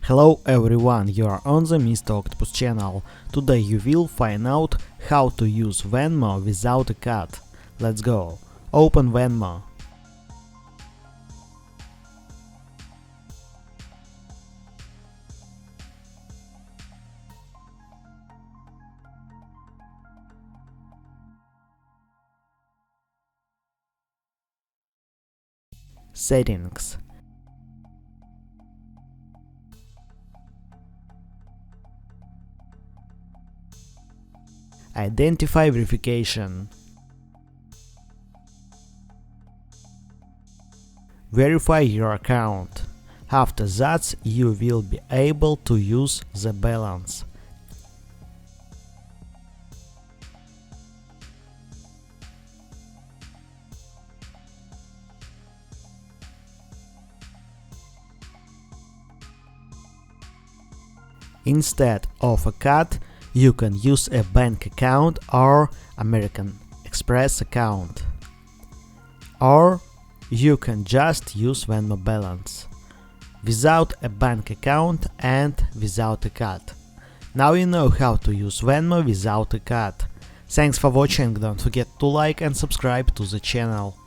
Hello everyone, you are on the Mr. Octopus channel. Today you will find out how to use Venmo without a cut. Let's go. Open Venmo. Settings. Identify verification. Verify your account. After that, you will be able to use the balance. Instead of a cut, you can use a bank account or American Express account. Or you can just use Venmo balance, without a bank account and without a cut. Now you know how to use Venmo without a cut. Thanks for watching, don't forget to like and subscribe to the channel.